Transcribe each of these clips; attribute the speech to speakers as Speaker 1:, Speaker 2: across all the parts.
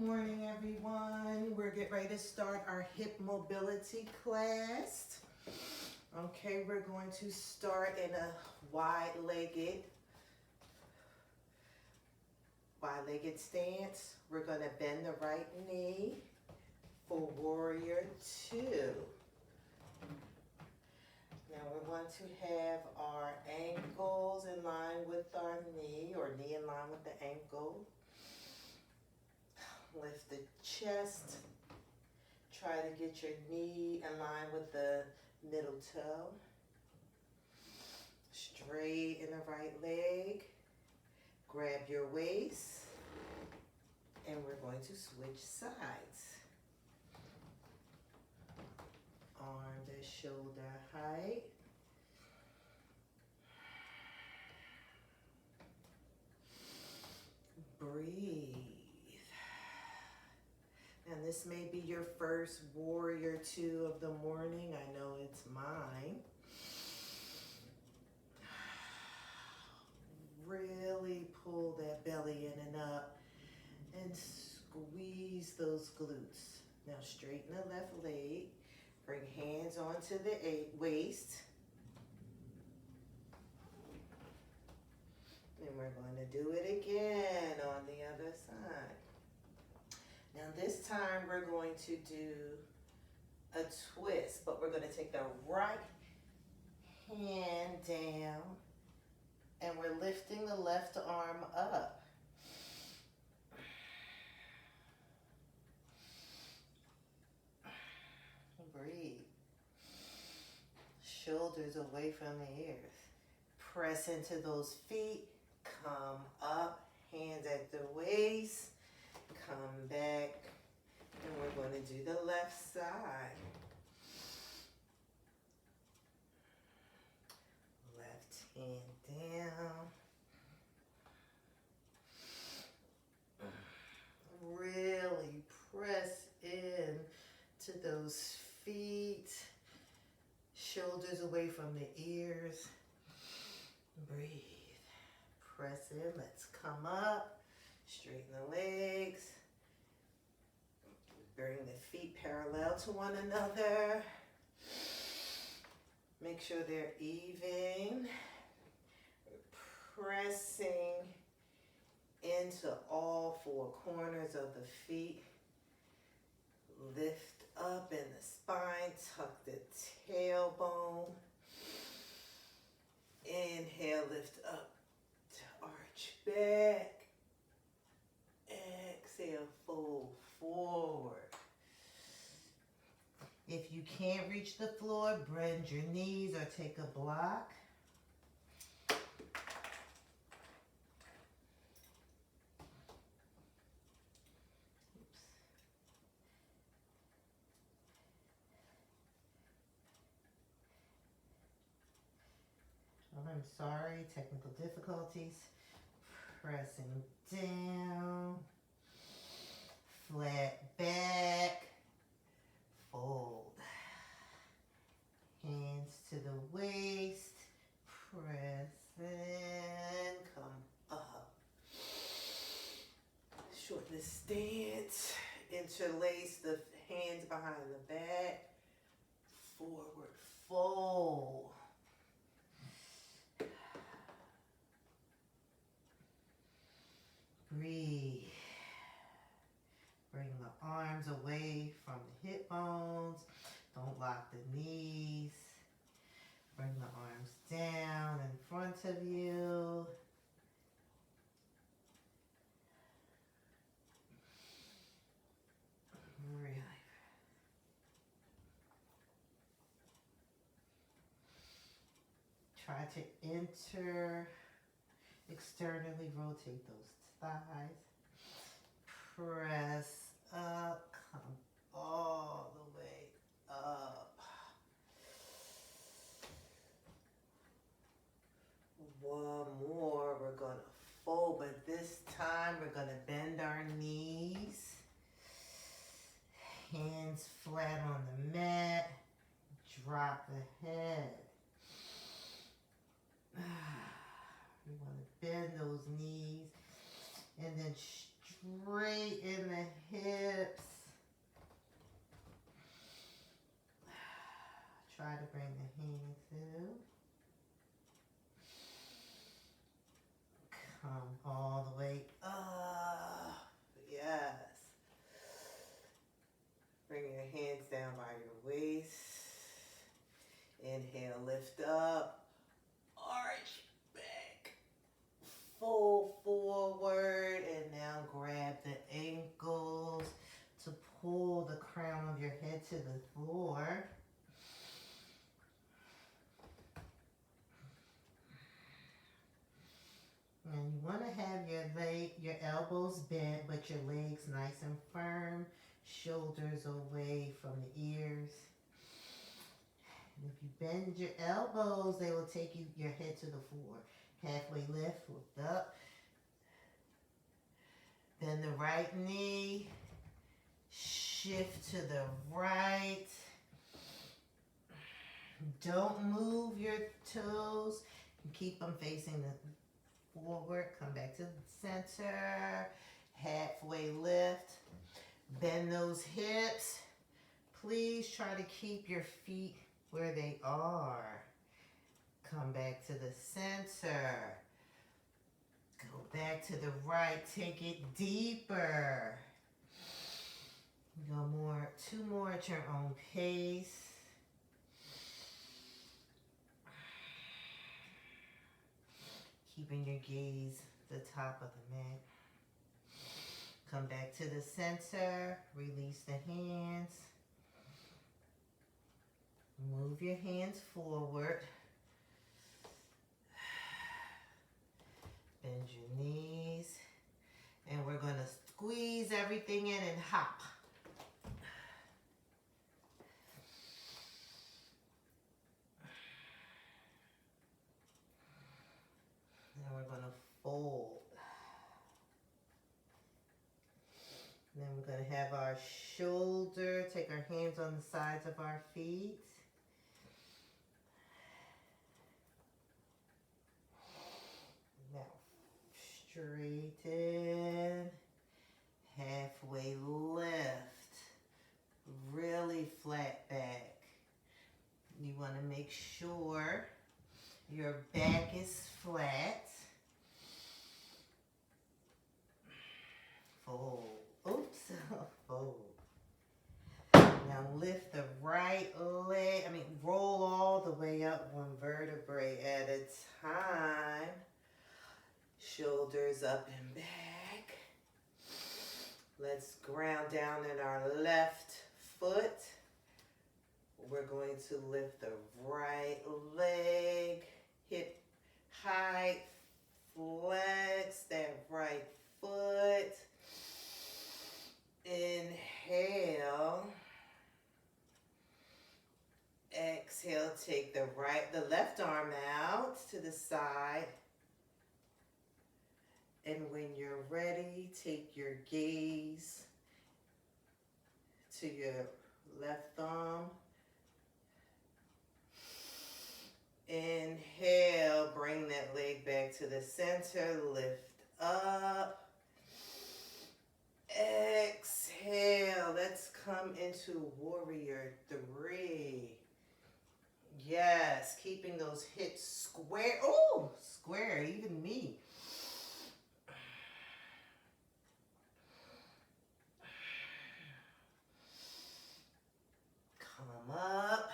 Speaker 1: Good morning, everyone. We're getting ready to start our hip mobility class. Okay, we're going to start in a wide-legged stance. We're going to bend the right knee for warrior two. Now we're going to have our ankles in line with our knee, or knee in line with the ankle. Lift the chest. Try to get your knee in line with the middle toe. Straight in the right leg. Grab your waist. And we're going to switch sides. Arms at shoulder height. Breathe. And this may be your first warrior two of the morning. I know it's mine. Really pull that belly in and up and squeeze those glutes. Now straighten the left leg. Bring hands onto the waist. And we're going to do it again on the other side. Now this time we're going to do a twist, but we're going to take the right hand down and we're lifting the left arm up. Breathe. Shoulders away from the ears. Press into those feet. Come up. Hands at the waist. Come back. And we're going to do the left side. Left hand down. Really press in to those feet. Shoulders away from the ears. Breathe. Press in. Let's come up. Straighten the legs. Bring the feet parallel to one another. Make sure they're even. Pressing into all four corners of the feet. Lift up in the spine. Tuck the tailbone. Inhale, lift up to arch back. Exhale, fold forward. If you can't reach the floor, bend your knees or take a block. I'm sorry, technical difficulties. Pressing down, flat back, fold. Hands to the waist, press in, come up. Shorten the stance, interlace the hands behind the back, forward fold. Breathe. Bring the arms away from the hip bones. Don't lock the knees. Bring the arms down in front of you. Really. Try to externally rotate those thighs. Press up, come all the way up. One more, we're gonna fold, but this time we're gonna bend our knees. Hands flat on the mat. Drop the head. We want to bend those knees and then straighten the hips. Try to bring the hands through. Come all the way up. Yes. Bring your hands down by your waist. Inhale, lift up. Arch back. Fold forward. And now grab the ankles to pull the crown of your head to the floor. And you want to have your elbows bent, but your legs nice and firm, shoulders away from the ears. And if you bend your elbows, they will take your head to the floor. Halfway lift up. Bend the right knee, shift to the right. Don't move your toes. Keep them facing the forward, come back to the center, halfway lift, bend those hips. Please try to keep your feet where they are. Come back to the center. Go back to the right, take it deeper. Go more, 2 more at your own pace. Keeping your gaze the top of the mat. Come back to the center. Release the hands. Move your hands forward. Bend your knees. And we're going to squeeze everything in and hop. And we're going to fold. And then we're going to have our shoulder, take our hands on the sides of our feet. Now, straighten, halfway lift, really flat back. You want to make sure your back is flat. Fold. Oops. Fold. Now lift the right leg. Roll all the way up 1 vertebrae at a time. Shoulders up and back. Let's ground down in our left foot. We're going to lift the right leg, hip height, flex that right foot. Inhale. Exhale, take the left arm out to the side. And when you're ready, take your gaze to your left thumb. Inhale, bring that leg back to the center, lift up. Exhale, let's come into warrior 3. Yes, keeping those hips square. Oh, square, even me. Come up.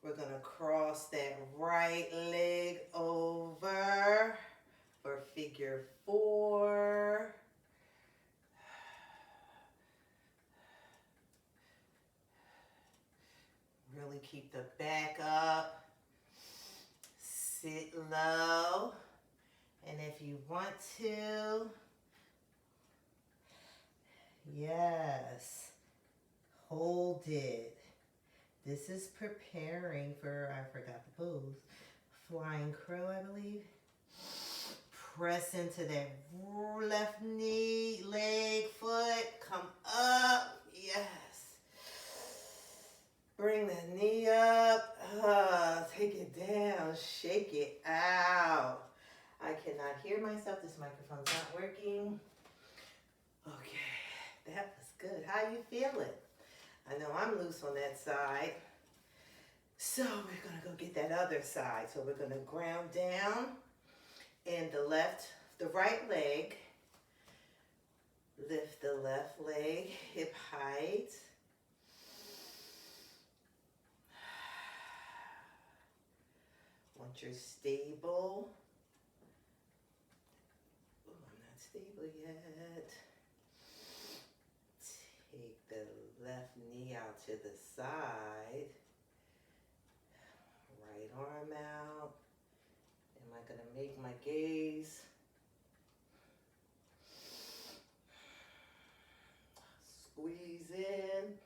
Speaker 1: We're going to cross that right leg over for figure 4. Really keep the back up. Sit low. And if you want to, yes, hold it. This is preparing for, I forgot the pose, flying crow, I believe. Press into that left knee, leg, foot, come up, yes. Bring the knee up, take it down, shake it out. I cannot hear myself. This microphone's not working. Okay, that was good. How you feeling? I know I'm loose on that side. So we're gonna go get that other side. So we're gonna ground down in the right leg. Lift the left leg hip height. Once you're stable. Oh, I'm not stable yet. Take the left knee out to the side. Right arm out. Am I going to make my gaze? Squeeze in.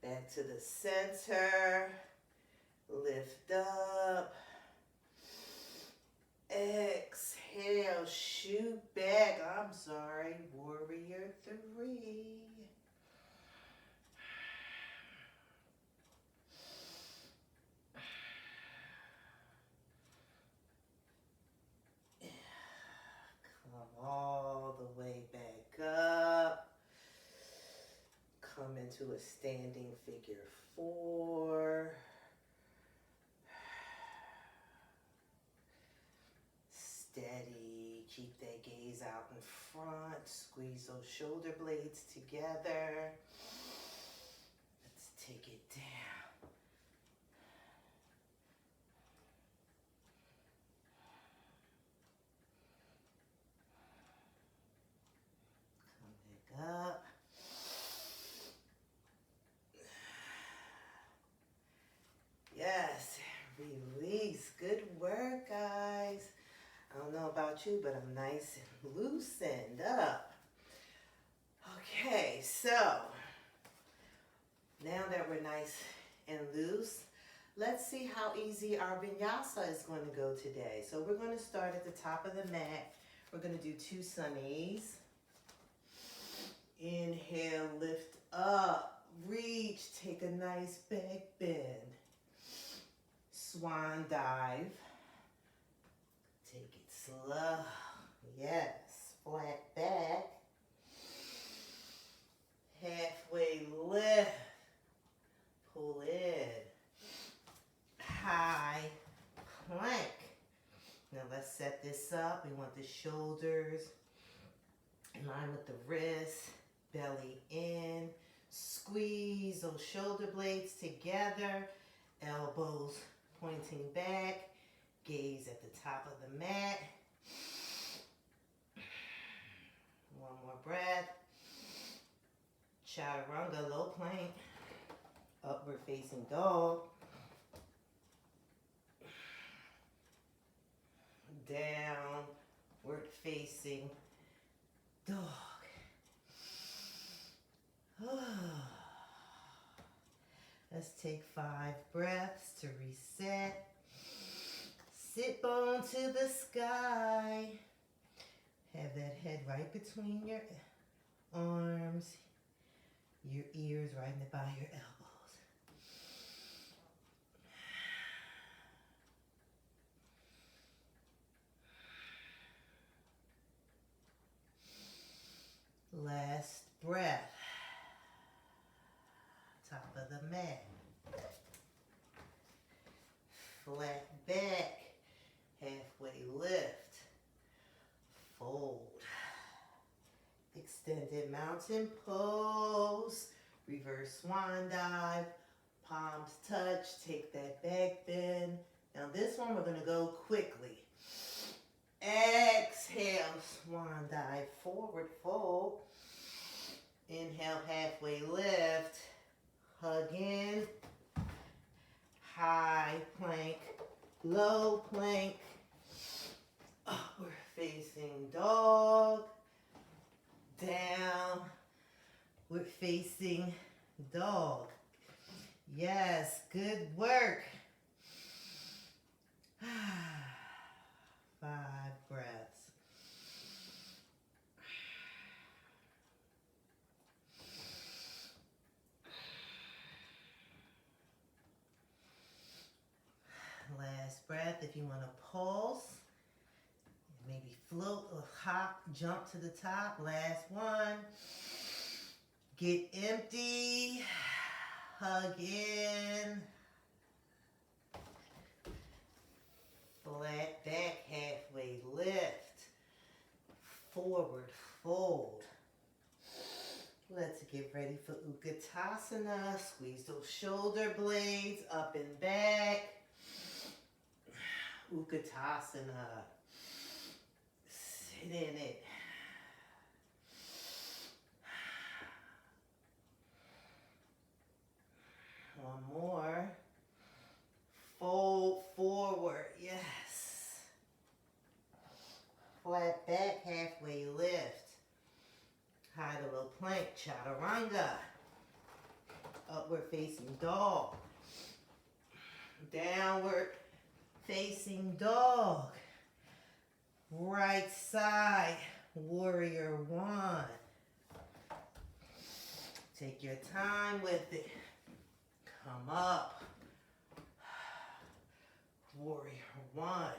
Speaker 1: Back to the center. Lift up. Exhale. Shoot back. I'm sorry. Warrior 3. All the way back up. Come into a standing figure 4. Steady. Keep that gaze out in front. Squeeze those shoulder blades together. Let's take it down. Up. Yes, release. Good work, guys. I don't know about you, but I'm nice and loosened up. Okay, so now that we're nice and loose, let's see how easy our vinyasa is going to go today. So we're going to start at the top of the mat. We're going to do 2 sunnies. Inhale, lift up, reach, take a nice back bend. Swan dive. Take it slow. Yes, flat back. Halfway lift. Pull in. High plank. Now let's set this up. We want the shoulders in line with the wrists. Belly in, squeeze those shoulder blades together, elbows pointing back, gaze at the top of the mat. One more breath. Chaturanga, low plank, upward facing dog. Downward facing dog. Let's take 5 breaths to reset. Sit bone to the sky. Have that head right between your arms, your ears right by your elbows. Last breath. Top of the mat. Flat back. Halfway lift. Fold. Extended mountain pose. Reverse swan dive. Palms touch. Take that back bend. Now this one we're going to go quickly. Exhale. Swan dive. Forward fold. Inhale. Halfway lift. Hug in, high plank, low plank, upward facing dog, downward facing dog. Yes, good work. 5 breaths. Last breath. If you want to pulse, Maybe float or hop, jump to the top. Last one. Get empty. Hug in. Flat back, halfway lift. Forward fold. Let's get ready for Utkatasana. Squeeze those shoulder blades up and back. Utkatasana. Sit in it. One more. Fold forward. Yes. Flat back, halfway lift. High to low plank, chaturanga. Upward facing dog. Downward facing dog. Right side, warrior one. Take your time with it. Come up. Warrior one.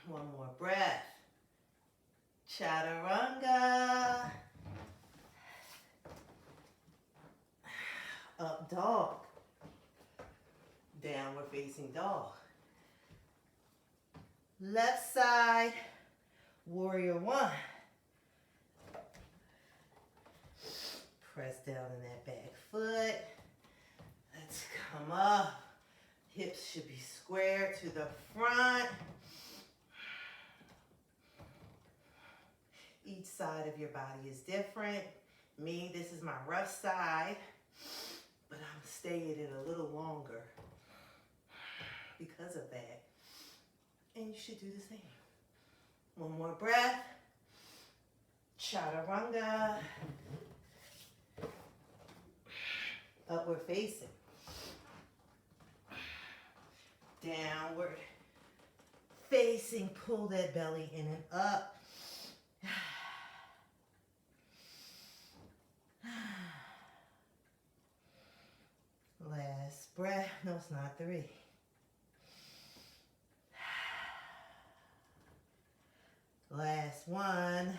Speaker 1: One more breath. Chaturanga. Up dog. Downward facing dog. Left side, warrior one. Press down in that back foot. Let's come up. Hips should be square to the front. Each side of your body is different. Me, this is my rough side, but I'm staying it a little longer because of that. And you should do the same. One more breath. Chaturanga. Upward facing. Downward facing. Pull that belly in and up. Last breath. No, it's not 3. Last one.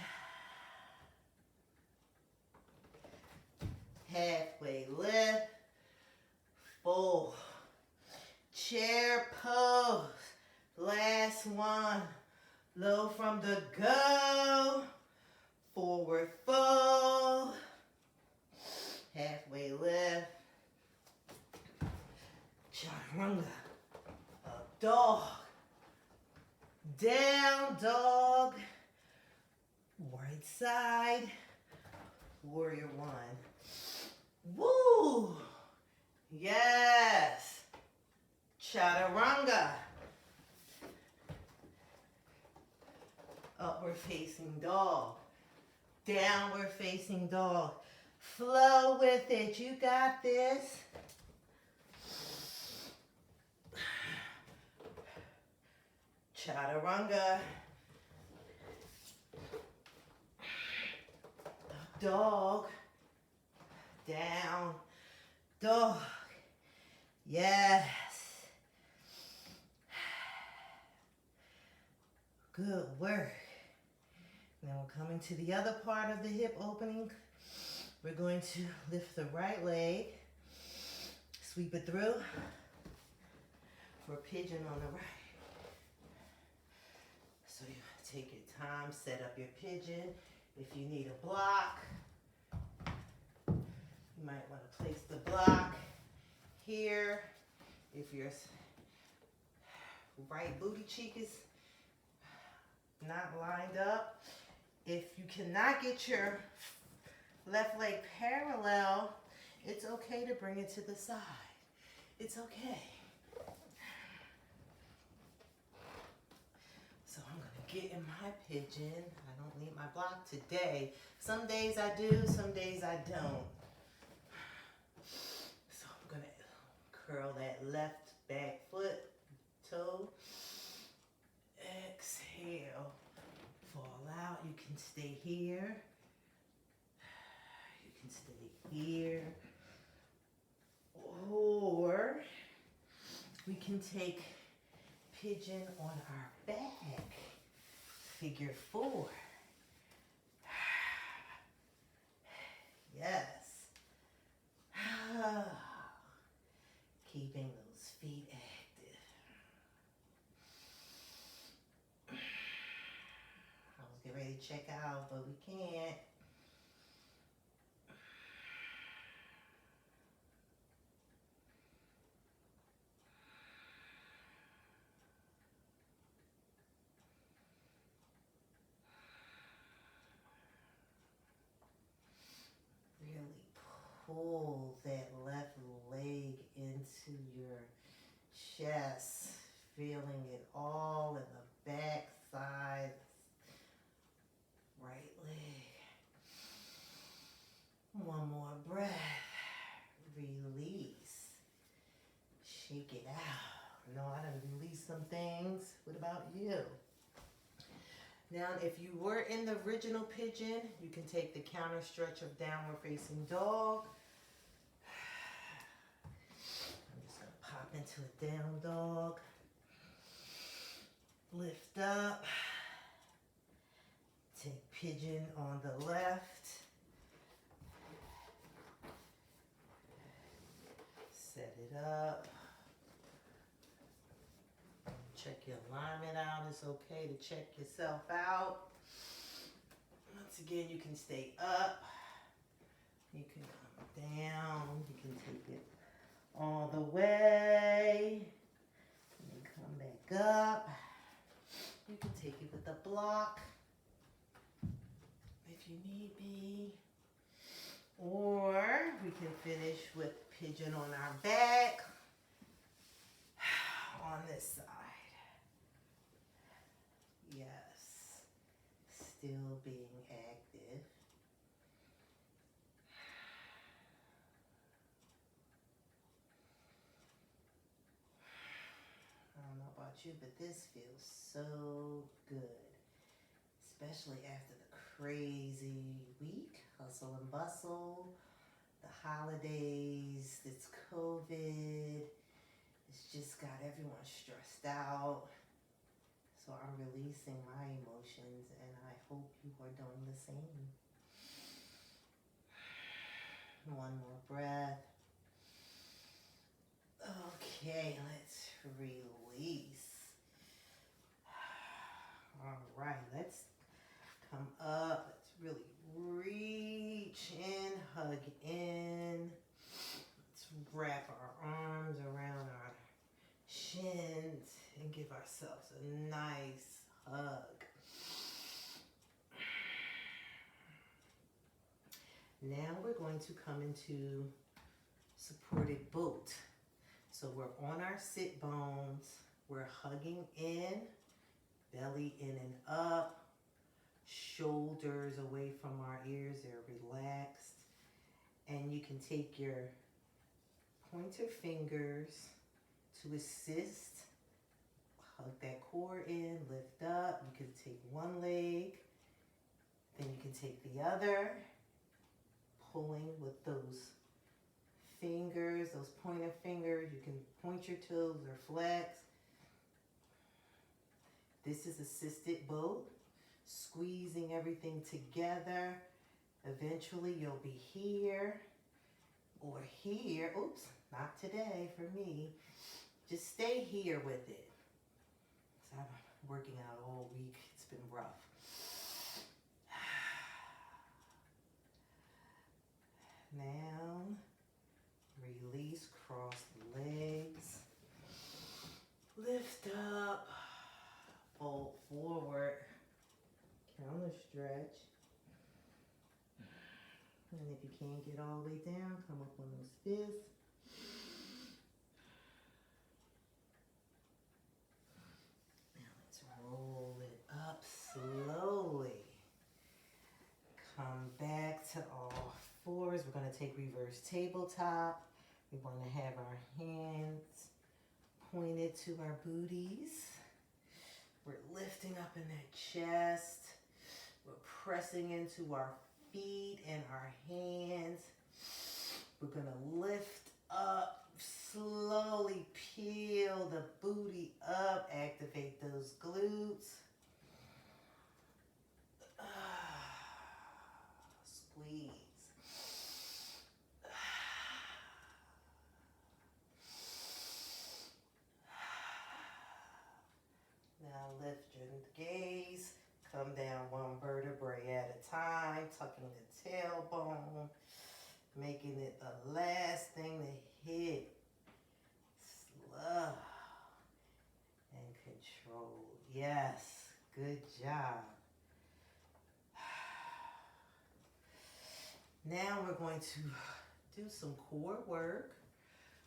Speaker 1: Halfway lift. Fold. Chair pose. Last one. Low from the go. Forward fold. Halfway lift. Chaturanga. Up dog. Down dog. Right side. Warrior one. Woo! Yes. Chaturanga. Upward facing dog. Downward facing dog. Flow with it. You got this. Chaturanga. Dog. Down. Dog. Yes. Good work. Now we're coming to the other part of the hip opening. We're going to lift the right leg, sweep it through for a pigeon on the right. So you take your time, set up your pigeon. If you need a block, you might want to place the block here. If your right booty cheek is not lined up. If you cannot get your left leg parallel, it's okay to bring it to the side. It's okay. So I'm going to get in my pigeon. I don't need my block today. Some days I do, some days I don't. So I'm going to curl that left back foot, toe. Exhale. Fall out. You can stay here. You can stay here. Or We can take pigeon on our back. Figure 4. Yes. Keeping those feet active. I was getting ready to check out, but we can't. Really pull that left leg into your chest, feeling it all in the back side. Right leg. One more breath. Release. Shake it out. No, I done released some things. What about you? Now, if you were in the original pigeon, you can take the counter stretch of downward facing dog. I'm just gonna pop into a down dog. Lift up. Take pigeon on the left. Set it up. Check your alignment out. It's okay to check yourself out. Once again, you can stay up. You can come down. You can take it all the way. And then come back up. You can take it with a block if you need be. Or we can finish with pigeon on our back on this side. Yes, still being active. I don't know about you, but this feels so good, especially after the crazy week, hustle and bustle, the holidays, it's COVID, it's just got everyone stressed out. So I'm releasing my emotions, and I hope you are doing the same. One more breath. Okay, let's release. All right, let's come up. Let's really reach in, hug in. Let's wrap our arms around our shins and give ourselves a nice hug. Now we're going to come into supported boat. So we're on our sit bones, we're hugging in, belly in and up, shoulders away from our ears, they're relaxed. And you can take your pointer fingers to assist. Hug that core in, lift up. You can take one leg, then you can take the other, pulling with those fingers, those pointer fingers. You can point your toes or flex. This is assisted boat, squeezing everything together. Eventually you'll be here or here. Oops, not today for me. Just stay here with it. So I'm working out all week. It's been rough. Now, release, cross the legs. Lift up, fold forward, counter stretch. And if you can't get all the way down, come up on those fists. Now let's roll it up slowly. Come back to all fours. We're going to take reverse tabletop. We want to have our hands pointed to our booties. We're lifting up in that chest. We're pressing into our feet and our hands. We're going to lift up, slowly peel the booty up, activate those glutes. Squeeze. Now lift your gaze, come down one vertebrae at a time, tucking the tailbone, making it the last thing to hit. Slow and control. Yes, good job. Now we're going to do some core work.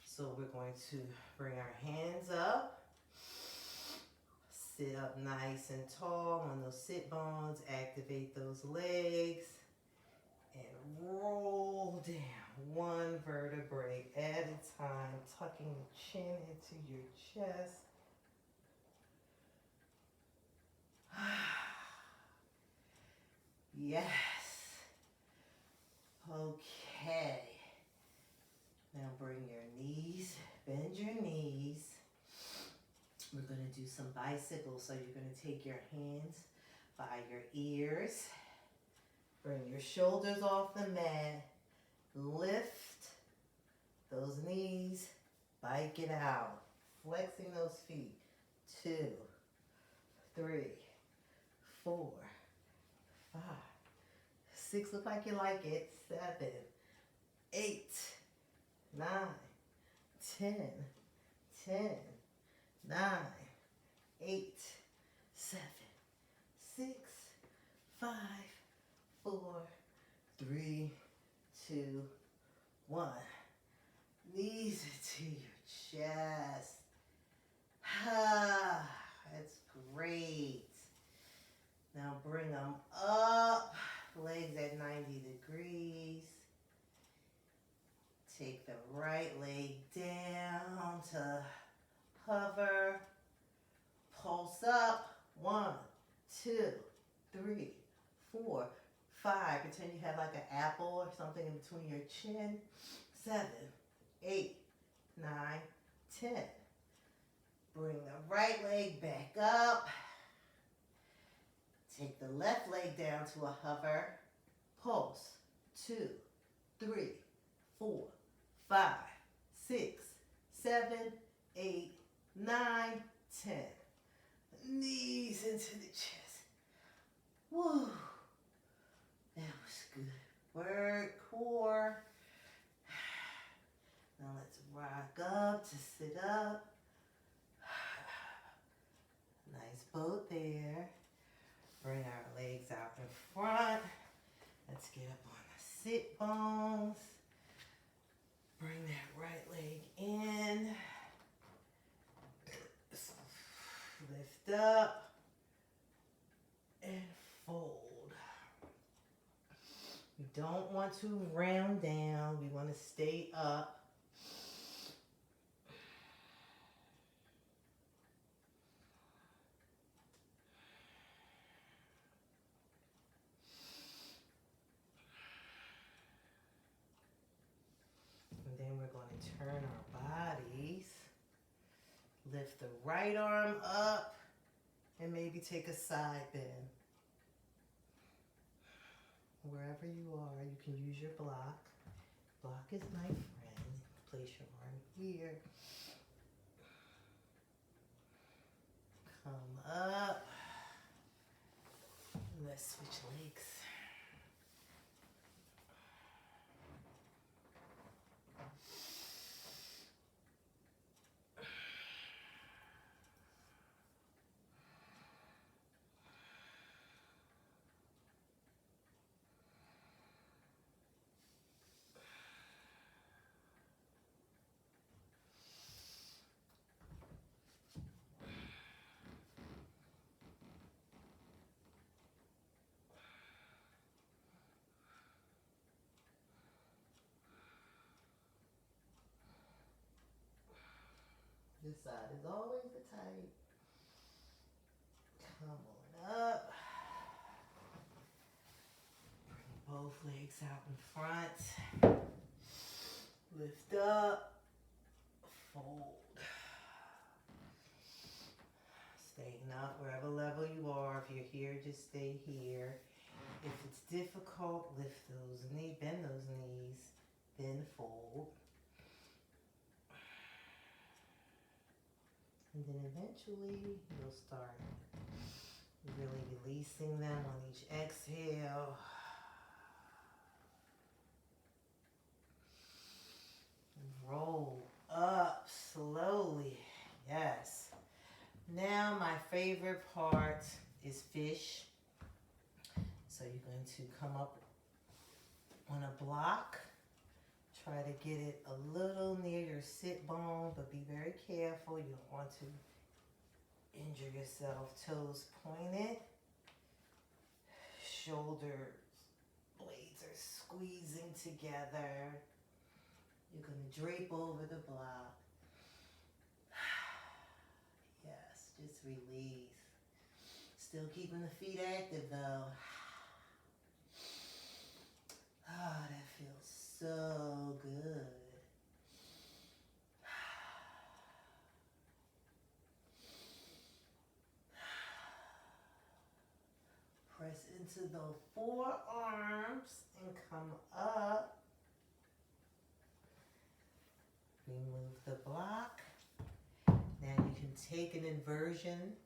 Speaker 1: So we're going to bring our hands up. Sit up nice and tall on those sit bones. Activate those legs. And roll down one vertebrae at a time. Tucking the chin into your chest. Yes. Okay. Now bring your knees, bend your knees. We're going to do some bicycles. So you're going to take your hands by your ears. Bring your shoulders off the mat. Lift those knees. Bike it out. Flexing those feet. 2, 3, 4, 5, 6. Look like you like it. 7, 8, 9, 10, 10, 9, 8, 7, 6, 5, 4, 3, 2, 1. Knees into your chest. That's great. Now bring them up. Legs at 90 degrees. Take the right leg down to hover. Pulse up. 1, 2, 3, 4, 5. Pretend you have like an apple or something in between your chin. 7, 8, 9, 10. Bring the right leg back up. Take the left leg down to a hover. Pulse. 2, 3, 4, 5, 6, 7, 8, 9, 10. Knees into the chest. Woo. That was good work. Core. Now let's rock up to sit up. Nice boat there. Bring our legs out in front. Let's get up on the sit bones. Bring that right leg in. Lift up and fold. We don't want to round down. We want to stay up. And then we're going to turn our bodies. Lift the right arm up and maybe take a side bend. Wherever you are, you can use your block. Block is my friend. Place your arm here. Come up. Let's switch legs. This side is always the tight. Come on up. Bring both legs out in front. Lift up. Fold. up, wherever level you are. If you're here, just stay here. If it's difficult, lift those knees, bend those knees, then fold. And then eventually you'll start really releasing them on each exhale. Roll up slowly. Yes. Now my favorite part is fish. So you're going to come up on a block. Try to get it a little near your sit bone, but be very careful. You don't want to injure yourself. Toes pointed. Shoulder blades are squeezing together. You're going to drape over the block. Yes, just release. Still keeping the feet active though. Ah, that feels so good. Press into the forearms and come up. Remove the block. Now you can take an inversion.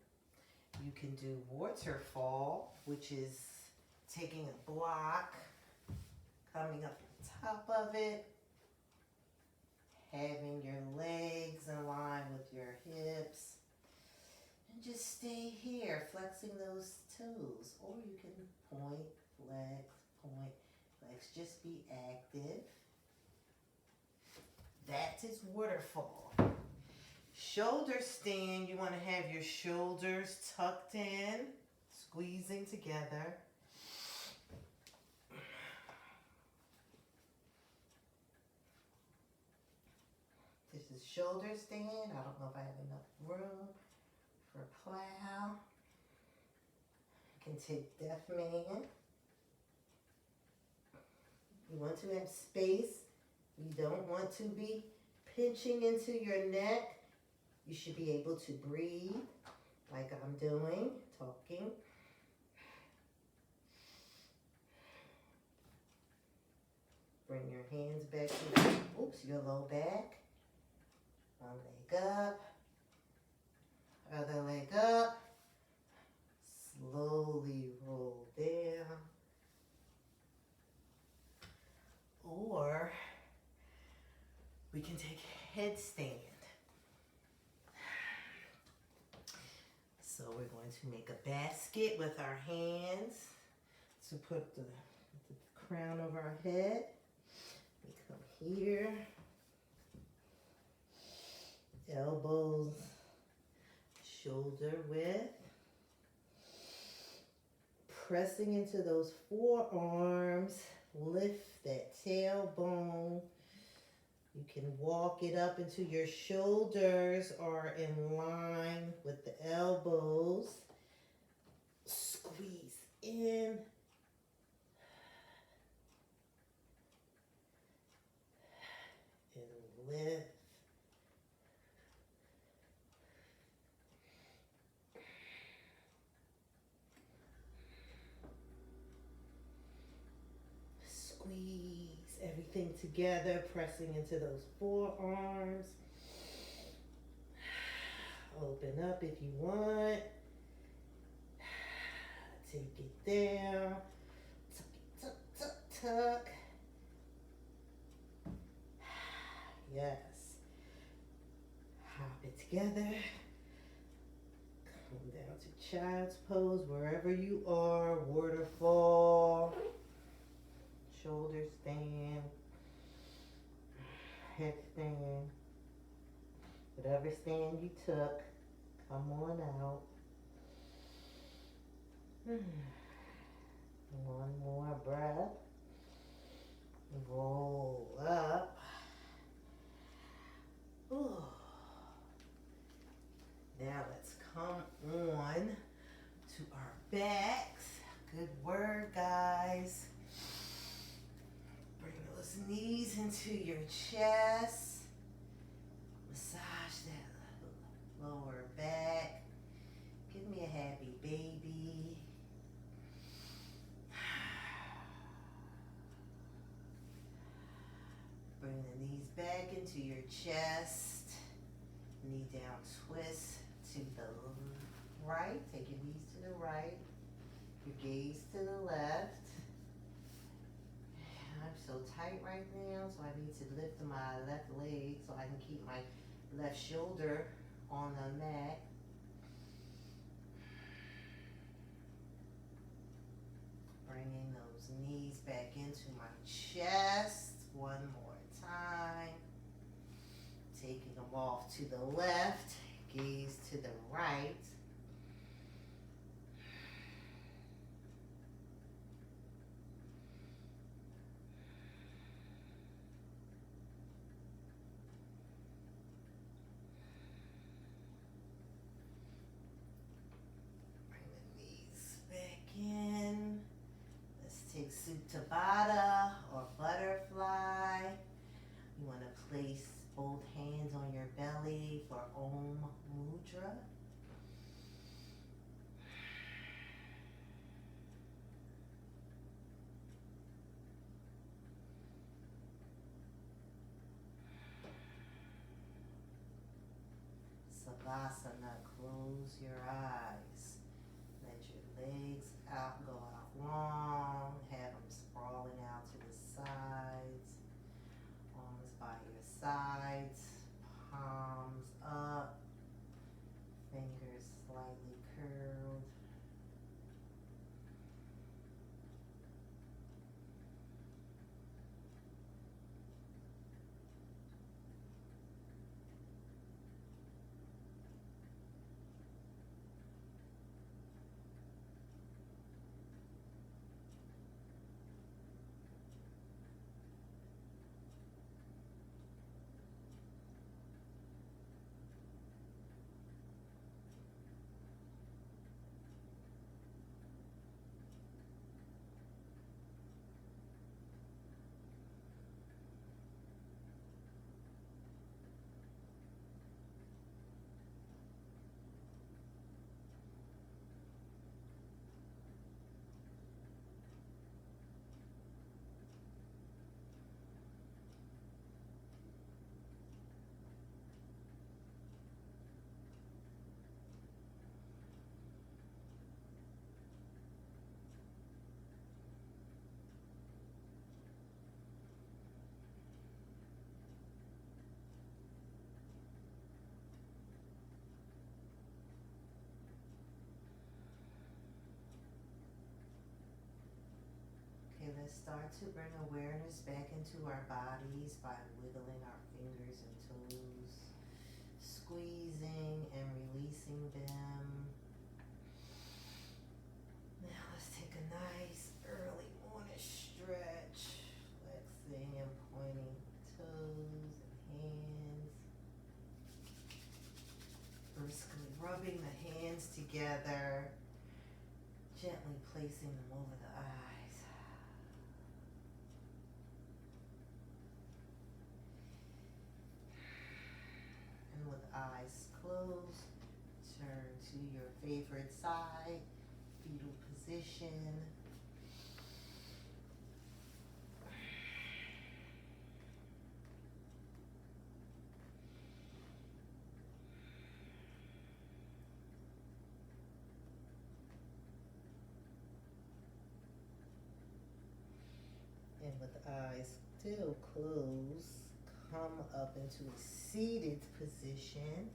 Speaker 1: You can do waterfall, which is taking a block, coming up on top of it, having your legs in line with your hips, and just stay here, flexing those toes. Or you can point, flex, just be active. That is waterfall. Shoulder stand, you want to have your shoulders tucked in, squeezing together. This is shoulder stand. I don't know if I have enough room for plow. You can take Deaf Man. You want to have space. You don't want to be pinching into your neck. You should be able to breathe like I'm doing, talking. Bring your hands back to your low back. One leg up. Other leg up. Slowly roll down. Or we can take headstand. So we're going to make a basket with our hands to put the crown over our head. We come here. Elbows shoulder width. Pressing into those forearms. Lift that tailbone. You can walk it up until your shoulders are in line with the elbows. Squeeze in. And lift. Squeeze everything together, pressing into those forearms. Open up if you want. Take it down. Tuck, tuck, tuck, tuck. Yes. Hop it together. Come down to child's pose wherever you are. Waterfall. Shoulder stand, headstand, whatever stand you took, come on out. One more breath. Roll up. Ooh. Now let's come on to our backs. Good word, guys. Bring those knees into your chest. Massage that lower back. Give me a into your chest. Knee down, twist to the right. Take your knees to the right. Your gaze to the left. I'm so tight right now, so I need to lift my left leg so I can keep my left shoulder on the mat. Bringing those knees back into my chest. One more time. Taking them off to the left, gaze to the right. Bring the knees back in. Let's take Supta Baddha or butterfly. You want to place both hands on your belly for Om Mudra. Savasana, close your eyes. Let your legs out, go out long. Have them sprawling out to the sides. Arms by your sides. Palms up. Fingers slightly curled. Okay, let's start to bring awareness back into our bodies by wiggling our fingers and toes, squeezing and releasing them. Now let's take a nice early morning stretch, flexing and pointing toes and hands. Briskly rubbing the hands together, gently placing them over the eyes. And with eyes closed, turn to your favorite side, fetal position. And with eyes still closed, come up into a seated position.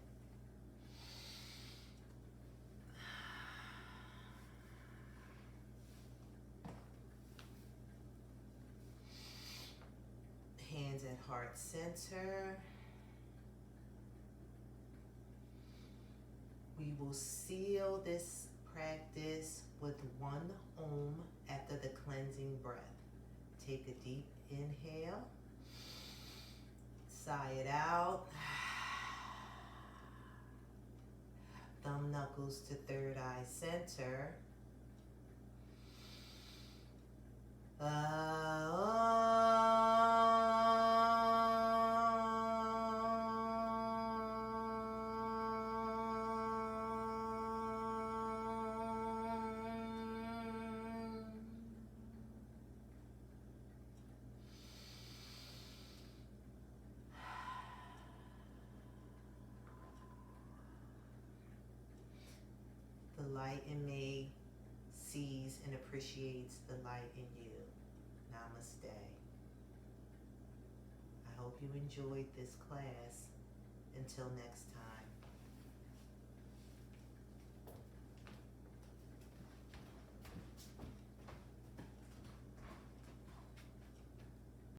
Speaker 1: Hands at heart center. We will seal this practice with one Om after the cleansing breath. Take a deep inhale. Sigh it out. Thumb knuckles to third eye center. light in me sees and appreciates the light in you. Namaste. I hope you enjoyed this class. Until next time.